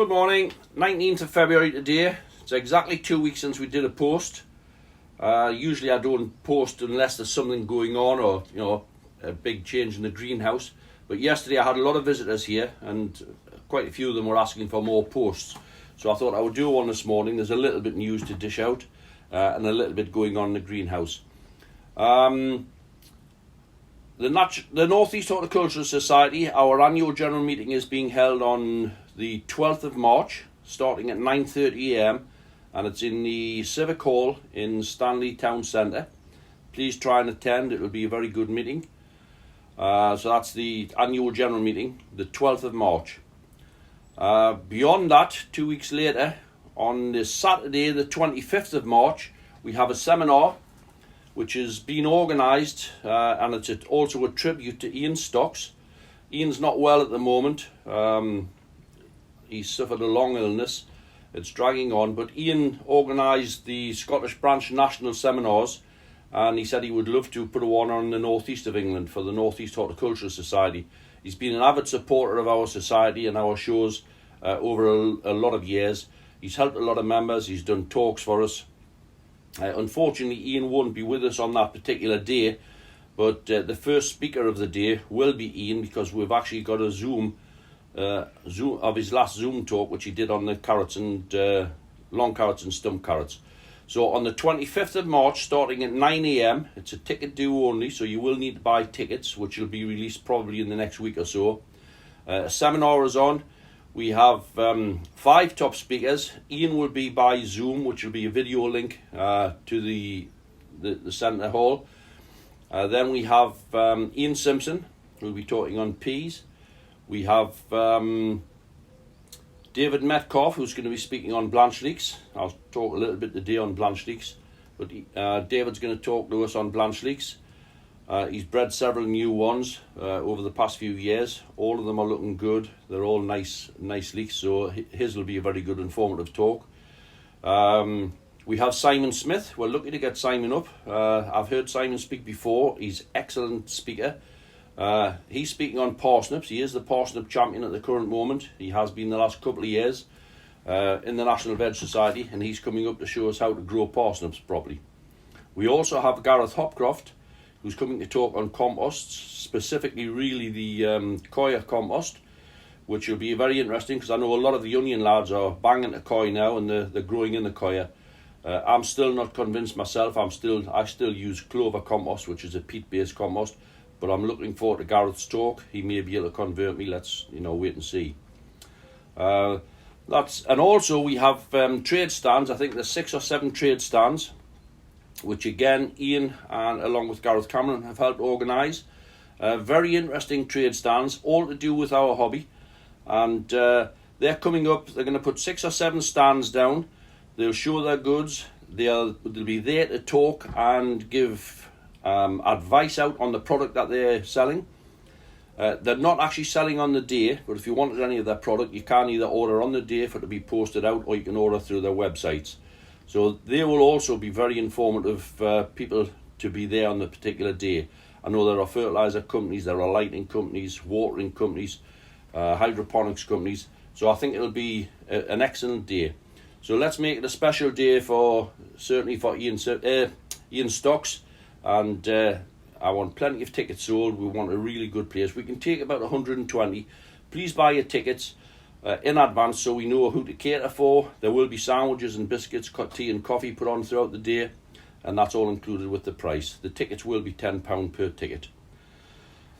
Good morning, 19th of February today. It's exactly 2 weeks since we did a post. Usually I don't post unless there's something going on or a big change in the greenhouse. But yesterday I had a lot of visitors here and quite a few of them were asking for more posts. So I thought I would do one this morning. There's a little bit news to dish out and a little bit going on in the greenhouse. The North East Horticultural Society, our annual general meeting is being held on the 12th of March, starting at 9:30 a.m. and it's in the Civic Hall in Stanley Town Centre. Please try and attend, it will be a very good meeting. So that's the annual general meeting, the 12th of March. Beyond that, 2 weeks later, on the Saturday, the 25th of March, we have a seminar which has been organised and it's also a tribute to Ian Stocks. Ian's not well at the moment. He's suffered a long illness. It's dragging on, but Ian organised the Scottish Branch National Seminars and he said he would love to put one on in the northeast of England for the North East Horticultural Society. He's been an avid supporter of our society and our shows over a lot of years. He's helped a lot of members, he's done talks for us. Unfortunately, Ian won't be with us on that particular day, but the first speaker of the day will be Ian because we've actually got a Zoom of his last Zoom talk, which he did on the carrots and long carrots and stump carrots. So on the 25th of March, starting at 9 a.m, it's a ticket due only, so you will need to buy tickets, which will be released probably in the next week or so. A seminar is on. We have 5 top speakers. Ian will be by Zoom, which will be a video link to the centre hall. Then we have Ian Simpson, who will be talking on peas. We have David Metcalf, who's going to be speaking on blanch leeks. I'll talk a little bit today on blanch leeks, but David's going to talk to us on blanch leeks. He's bred several new ones over the past few years. All of them are looking good. They're all nice leeks, so his will be a very good informative talk. We have Simon Smith. We're lucky to get Simon up. I've heard Simon speak before. He's an excellent speaker. He's speaking on parsnips. He is the parsnip champion at the current moment. He has been the last couple of years in the National Veg Society, and he's coming up to show us how to grow parsnips properly. We also have Gareth Hopcroft, who's coming to talk on composts, specifically really the coir compost, which will be very interesting because I know a lot of the onion lads are banging the coir now and they're growing in the coir. I'm still not convinced myself. I still use clover compost, which is a peat-based compost, but I'm looking forward to Gareth's talk. He may be able to convert me. Let's wait and see. And also we have trade stands. I think there's 6 or 7 trade stands, which again Ian and along with Gareth Cameron have helped organise. Very interesting trade stands, all to do with our hobby, and they're coming up. They're going to put 6 or 7 stands down. They'll show their goods. They'll be there to talk and give advice out on the product that they're selling. They're not actually selling on the day, but if you wanted any of their product, you can either order on the day for it to be posted out, or you can order through their websites. So they will also be very informative people to be there on the particular day. I know there are fertiliser companies, there are lighting companies, watering companies, hydroponics companies. So I think it'll be an excellent day. So let's make it a special day certainly for Ian Stocks. And I want plenty of tickets sold. We want a really good place. We can take about 120. Please buy your tickets in advance so we know who to cater for. There will be sandwiches and biscuits, tea and coffee put on throughout the day, and that's all included with the price. The tickets will be £10 per ticket.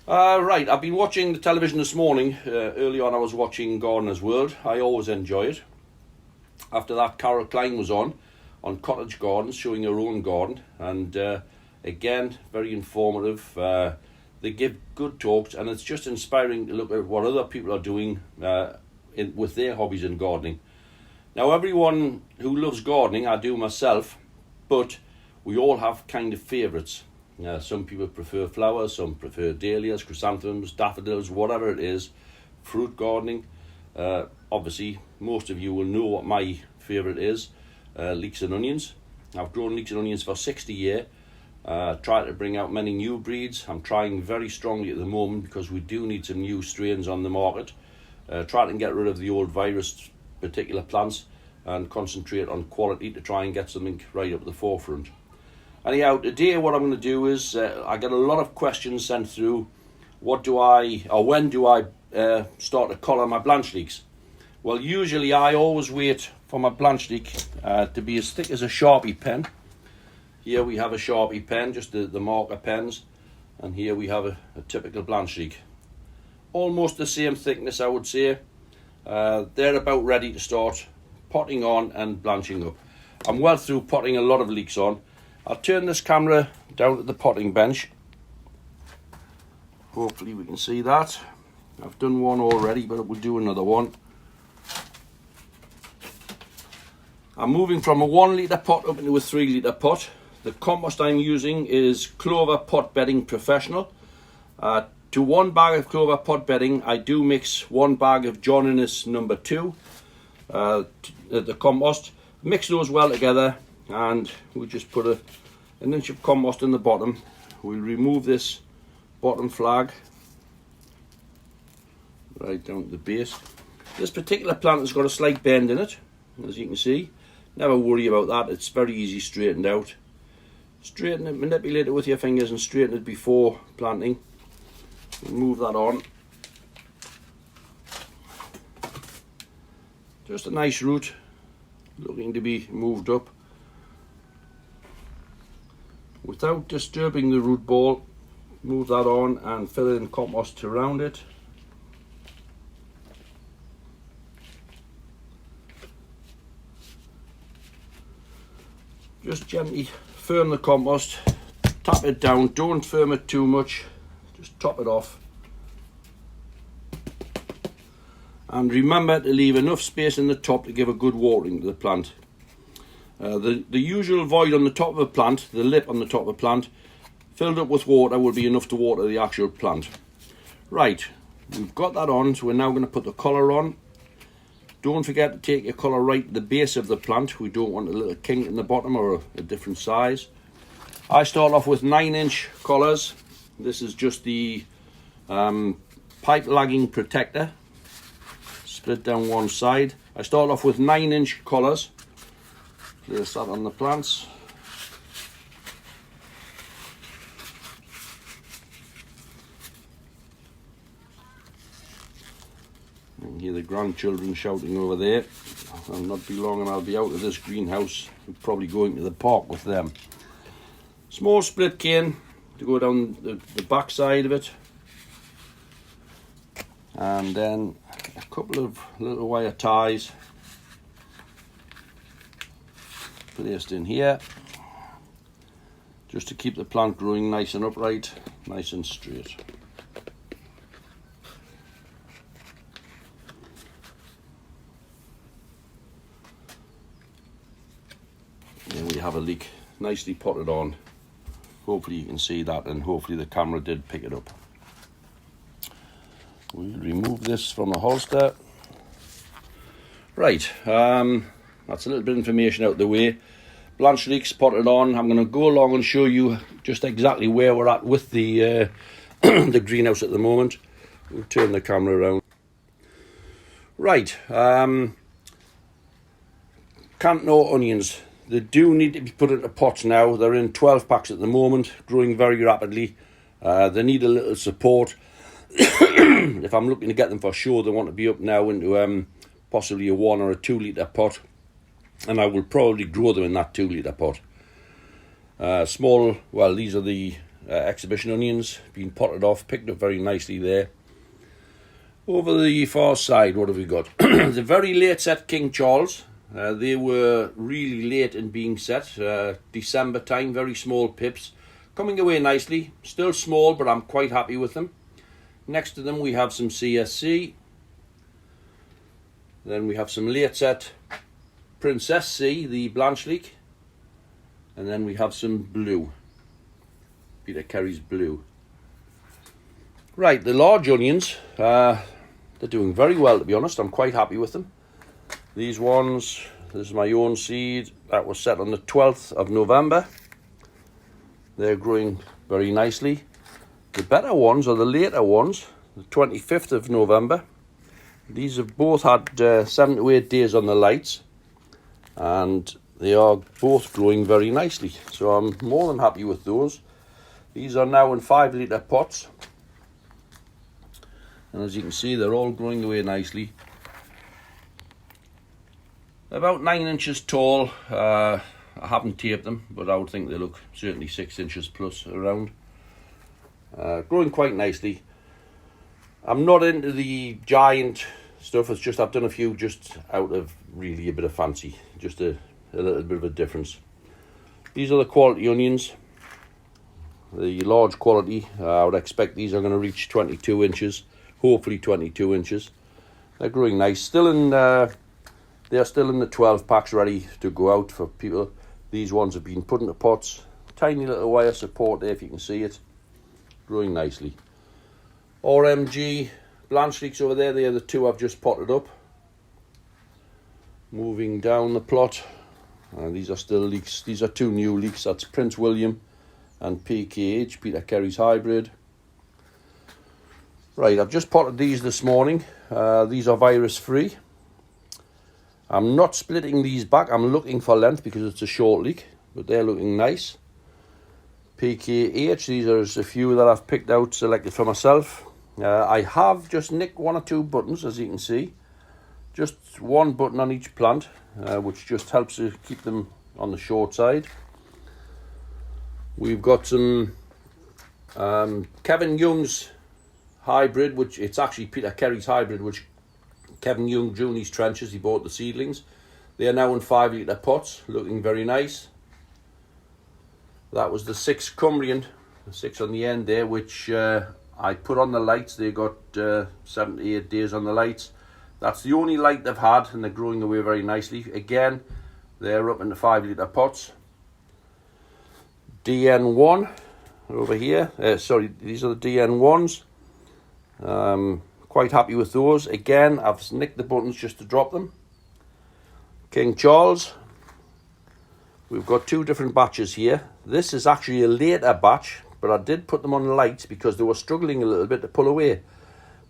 Right, I've been watching the television this morning. Early on I was watching Gardener's World. I always enjoy it. After that, Carol Klein was on cottage gardens, showing her own garden, and again, very informative. They give good talks, and it's just inspiring to look at what other people are doing with their hobbies in gardening. Now, everyone who loves gardening, I do myself, but we all have kind of favourites. Some people prefer flowers, some prefer dahlias, chrysanthemums, daffodils, whatever it is. Fruit gardening. Obviously, most of you will know what my favourite is, leeks and onions. I've grown leeks and onions for 60 years. Try to bring out many new breeds. I'm trying very strongly at the moment because we do need some new strains on the market. Try to get rid of the old virus particular plants and concentrate on quality to try and get something right up the forefront. Anyhow, today what I'm going to do is I get a lot of questions sent through. When do I start to colour my blanch leeks? Well, usually I always wait for my blanch leek to be as thick as a Sharpie pen. Here we have a Sharpie pen, just the marker pens, and here we have a typical blanch leek. Almost the same thickness, I would say. They're about ready to start potting on and blanching up. I'm well through potting a lot of leeks on. I'll turn this camera down to the potting bench. Hopefully we can see that. I've done one already, but we'll do another one. I'm moving from a 1 litre pot up into a 3 litre pot. The compost I'm using is Clover Pot Bedding Professional. To 1 bag of Clover Pot Bedding, I do mix 1 bag of John Innes number 2, the compost. Mix those well together, and we just put an inch of compost in the bottom. We'll remove this bottom flag right down to the base. This particular plant has got a slight bend in it, as you can see. Never worry about that, it's very easy straightened out. Straighten it, manipulate it with your fingers and straighten it before planting. Move that on. Just a nice root looking to be moved up. Without disturbing the root ball, move that on and fill in compost around it. Just gently firm the compost, tap it down, don't firm it too much, just top it off. And remember to leave enough space in the top to give a good watering to the plant. The usual void on the top of a plant, the lip on the top of a plant, filled up with water will be enough to water the actual plant. Right, we've got that on, so we're now going to put the colour on. Don't forget to take your colour right to the base of the plant. We don't want a little kink in the bottom or a different size. I start off with 9-inch collars. This is just the pipe lagging protector. Split down one side. I start off with 9-inch collars. Place that on the plants. You can hear the grandchildren shouting over there. I'll not be long and I'll be out of this greenhouse. We'll probably going to the park with them. Small split cane to go down the back side of it. And then a couple of little wire ties placed in here, just to keep the plant growing nice and upright, nice and straight. There we have a leek, nicely potted on. Hopefully you can see that, and hopefully the camera did pick it up. We'll remove this from the holster. Right, that's a little bit of information out the way. Blanch leeks potted on. I'm going to go along and show you just exactly where we're at with the the greenhouse at the moment. We'll turn the camera around. Right, Canton onions. They do need to be put into pots now. They're in 12 packs at the moment, growing very rapidly. They need a little support. If I'm looking to get them for sure, they want to be up now into possibly a 1 or a 2 litre pot. And I will probably grow them in that 2 litre pot. Small, well, these are the exhibition onions, being potted off, picked up very nicely there. Over the far side, what have we got? The very late set King Charles. They were really late in being set, December time, very small pips. Coming away nicely, still small, but I'm quite happy with them. Next to them we have some CSC. Then we have some late set Princess C, the blanch leek. And then we have some blue, Peter Carey's blue. Right, the large onions, they're doing very well, to be honest. I'm quite happy with them. These ones, this is my own seed. That was set on the 12th of November. They're growing very nicely. The better ones are the later ones, the 25th of November. These have both had 7 to 8 days on the lights, and they are both growing very nicely, so I'm more than happy with those. These are now in 5 litre pots, and as you can see, they're all growing away nicely. About 9 inches tall. I haven't taped them, but I would think they look certainly 6 inches plus around. Growing quite nicely. I'm not into the giant stuff, it's just I've done a few just out of really a bit of fancy, just a little bit of a difference. These are the quality onions, the large quality. I would expect these are going to reach 22 inches, hopefully 22 inches. They're growing nice, they're still in the 12 packs ready to go out for people. These ones have been put into pots, tiny little wire support there if you can see it, growing nicely. RMG Blanche leeks over there, they are the 2 I've just potted up. Moving down the plot, these are still leeks. These are 2 new leeks. That's Prince William and PKH, Peter Carey's hybrid. Right, I've just potted these this morning. These are virus free. I'm not splitting these back. I'm looking for length because it's a short leek, but they're looking nice. PKH, these are a few that I've picked out, selected for myself. I have just nicked 1 or 2 buttons, as you can see. Just 1 button on each plant, which just helps to keep them on the short side. We've got some Kevin Young's hybrid, which it's actually Peter Carey's hybrid, which Kevin Young drew in his trenches. He bought the seedlings. They are now in 5 litre pots, looking very nice. That was the 6 Cumbrian, the 6 on the end there, which I put on the lights. They got 7 to 8 days on the lights. That's the only light they've had, and they're growing away very nicely. Again, they're up in the 5 litre pots. DN1 over here. Sorry, these are the DN1s. Quite happy with those. Again, I've nicked the buttons just to drop them. King Charles. We've got 2 different batches here. This is actually a later batch, but I did put them on lights because they were struggling a little bit to pull away.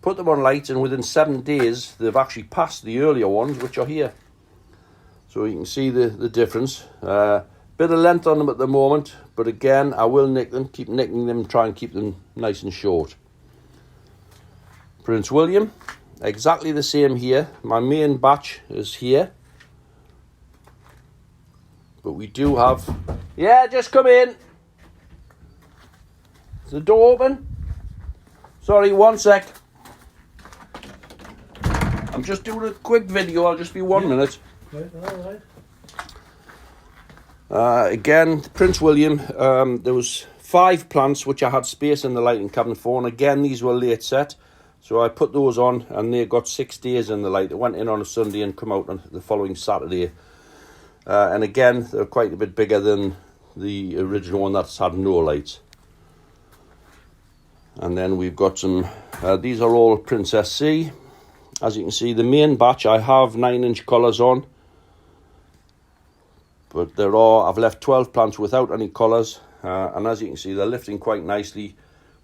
Put them on lights, and within 7 days, they've actually passed the earlier ones, which are here. So you can see the difference. Bit of length on them at the moment, but again, I will nick them, keep nicking them, try and keep them nice and short. Prince William, exactly the same here. My main batch is here. But we do have... Yeah, just come in. Is the door open? Sorry, 1 sec. I'm just doing a quick video. I'll just be 1 minute. Right, all right. Again, Prince William, there was 5 plants which I had space in the lighting cabinet for, and again, these were late set. So I put those on, and they got 6 days in the light. They went in on a Sunday and come out on the following Saturday. And again, they're quite a bit bigger than the original one that's had no lights. And then we've got some, these are all Princess C. As you can see, the main batch, I have 9-inch collars on. But I've left 12 plants without any collars. And as you can see, they're lifting quite nicely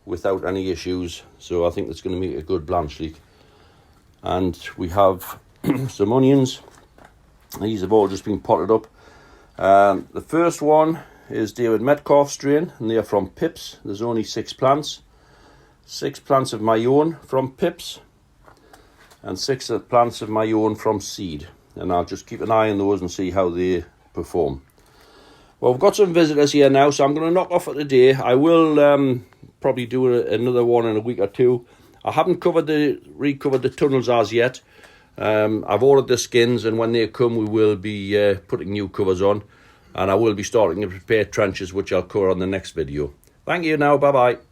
without any issues. So I think that's going to make a good Blanche leek. And we have some onions. These have all just been potted up. The first one is David Metcalf strain, and they are from Pips. There's only 6 plants. 6 plants of my own from Pips, and 6 plants of my own from seed. And I'll just keep an eye on those and see how they perform. Well, we've got some visitors here now, so I'm going to knock off for today. I will probably do another one in a week or 2. I haven't recovered the tunnels as yet. I've ordered the skins, and when they come, we will be putting new covers on, and I will be starting to prepare trenches, which I'll cover on the next video. Thank you now. Bye bye.